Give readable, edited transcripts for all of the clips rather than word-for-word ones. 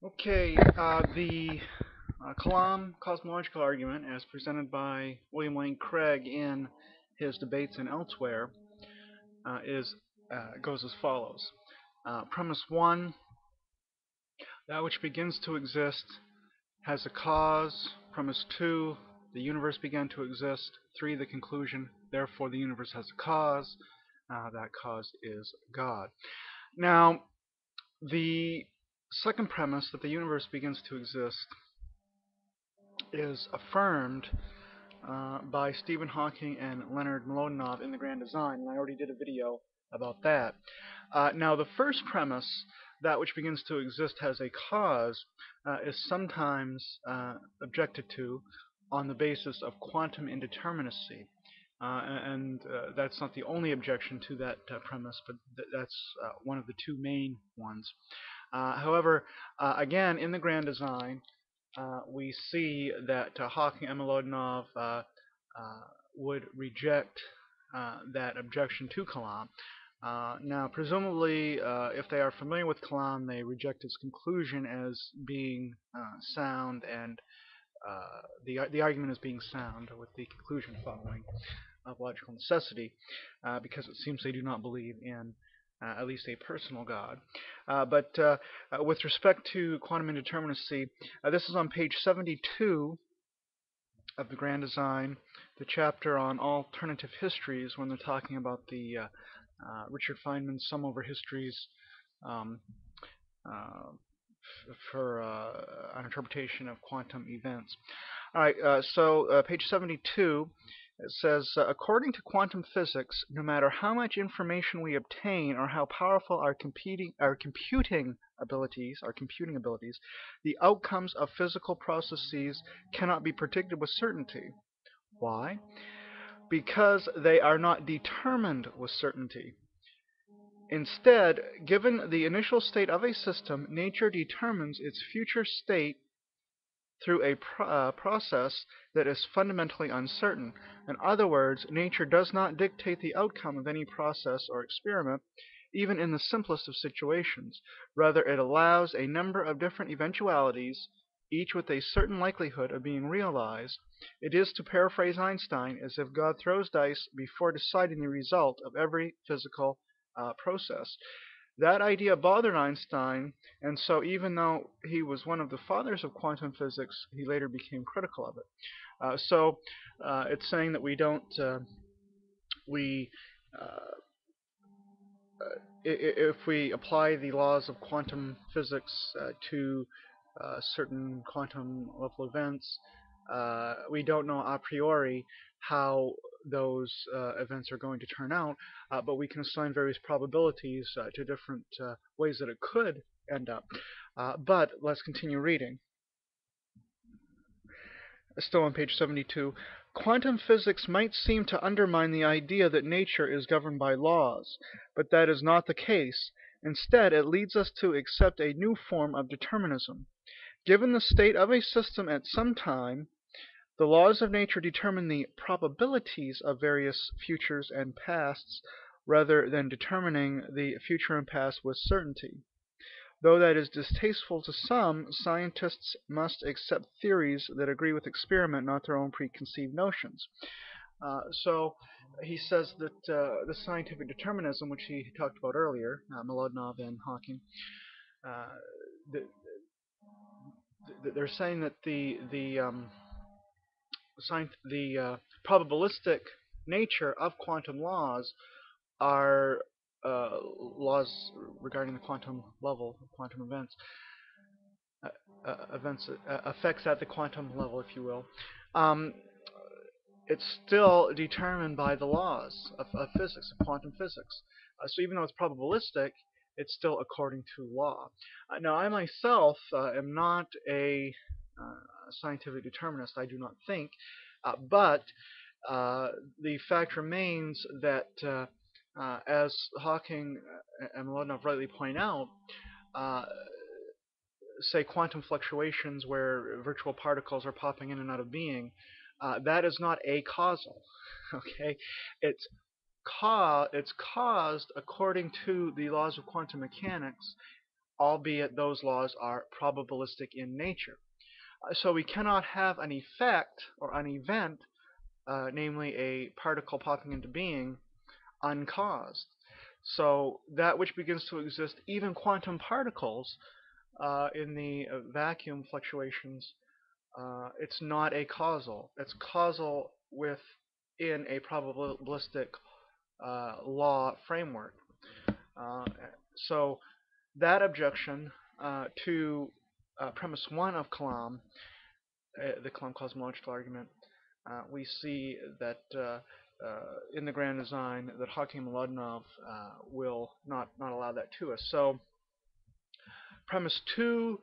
Okay, the Kalam cosmological argument, as presented by William Lane Craig in his debates and elsewhere, is goes as follows. Premise one: that which begins to exist has a cause. Premise two: the universe began to exist. Three: the conclusion. Therefore, the universe has a cause. That cause is God. Now, the second premise, that the universe begins to exist, is affirmed by Stephen Hawking and Leonard Mlodinow in The Grand Design, and I already did a video about that. Now, the first premise, that which begins to exist has a cause, is sometimes objected to on the basis of quantum indeterminacy. And that's not the only objection to that premise, but that's one of the two main ones. However, again, in The Grand Design, we see that Hawking and Milodinov would reject that objection to Kalam. Now, presumably, if they are familiar with Kalam, they reject his conclusion as being sound, and the argument as being sound, with the conclusion following of logical necessity, because it seems they do not believe in at least a personal God. But with respect to quantum indeterminacy, this is on page 72 of The Grand Design, the chapter on alternative histories, when they're talking about the Richard Feynman's sum over histories um, uh, for an interpretation of quantum events. All right, so page 72, it says, according to quantum physics, no matter how much information we obtain or how powerful our computing abilities, the outcomes of physical processes cannot be predicted with certainty. Why? Because they are not determined with certainty. Instead, given the initial state of a system, nature determines its future state through a process that is fundamentally uncertain. In other words, nature does not dictate the outcome of any process or experiment, even in the simplest of situations. Rather, it allows a number of different eventualities, each with a certain likelihood of being realized. It is, to paraphrase Einstein, as if God throws dice before deciding the result of every physical process. That idea bothered Einstein, and so even though he was one of the fathers of quantum physics, he later became critical of it. So it's saying that we don't, we, uh, if we apply the laws of quantum physics to certain quantum level events, we don't know a priori how those events are going to turn out, but we can assign various probabilities to different ways that it could end up. But let's continue reading. Still on page 72. Quantum physics might seem to undermine the idea that nature is governed by laws, but that is not the case. Instead, it leads us to accept a new form of determinism. Given the state of a system at some time, the laws of nature determine the probabilities of various futures and pasts rather than determining the future and past with certainty. Though that is distasteful to some, scientists must accept theories that agree with experiment, not their own preconceived notions. So he says that the scientific determinism, which he talked about earlier, Milodinov and Hawking, uh, they're saying that the probabilistic nature of quantum laws are laws regarding the quantum level, quantum events, effects at the quantum level, if you will. Um, it's still determined by the laws of physics, of quantum physics. So even though it's probabilistic, it's still according to law. Now, I myself am not a scientific determinist, I do not think, but the fact remains that, as Hawking and Milonov rightly point out, uh, say quantum fluctuations where virtual particles are popping in and out of being, that is not acausal. Okay, it's it's caused according to the laws of quantum mechanics albeit those laws are probabilistic in nature. So we cannot have an effect or an event, namely a particle popping into being, uncaused. So that which begins to exist, even quantum particles in the vacuum fluctuations, it's not a causal. It's causal within a probabilistic law framework. Uh, so that objection to premise one of Kalam, the Kalam cosmological argument, we see that in the grand design that Hakim Mladinov will not allow that to us. So premise two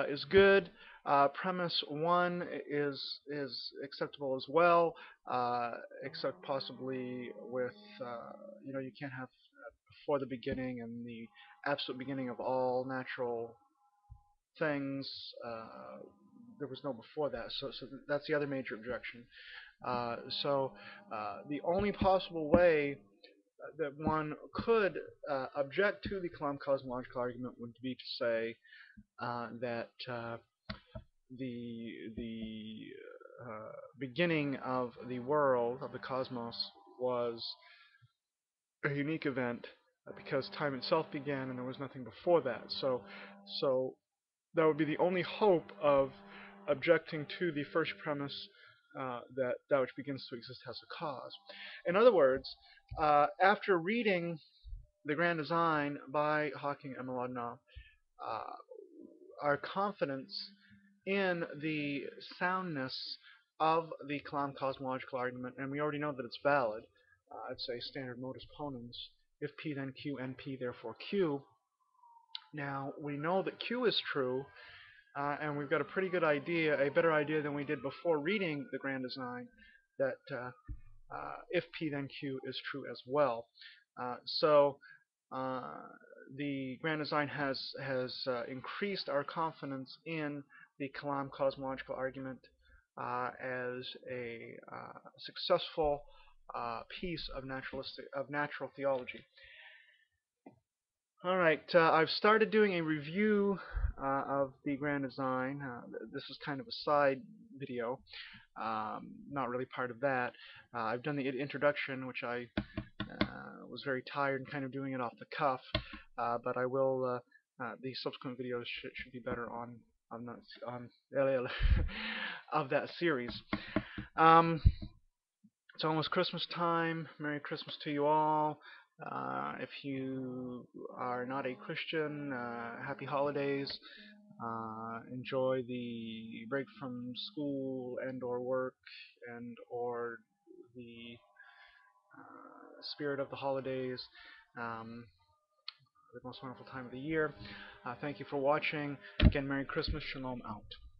is good. Premise one is acceptable as well, except possibly with you can't have before the beginning and the absolute beginning of all natural things. There was no before that, so that's the other major objection. So the only possible way that one could object to the Kalam cosmological argument would be to say that the beginning of the world, of the cosmos, was a unique event because time itself began and there was nothing before that. So that would be the only hope of objecting to the first premise that that which begins to exist has a cause. In other words, after reading the Grand Design by Hawking and Mlodinow, uh, our confidence in the soundness of the Kalam cosmological argument, and we already know that it's valid. It's a standard modus ponens. If P then Q, and P therefore Q. Now we know that Q is true, and we've got a pretty good idea, a better idea than we did before reading the Grand Design, that if P then Q is true as well. So the Grand Design has increased our confidence in the Kalam cosmological argument as a successful piece of natural theology. All right, I've started doing a review of the Grand Design. This is kind of a side video, not really part of that. I've done the introduction, which I was very tired and kind of doing it off the cuff, but I will. The subsequent videos should be better on of that series. It's almost Christmas time. Merry Christmas to you all. If you are not a Christian, happy holidays. Enjoy the break from school and or work and or the spirit of the holidays. Um, the most wonderful time of the year. Thank you for watching. Again, Merry Christmas. Shalom out.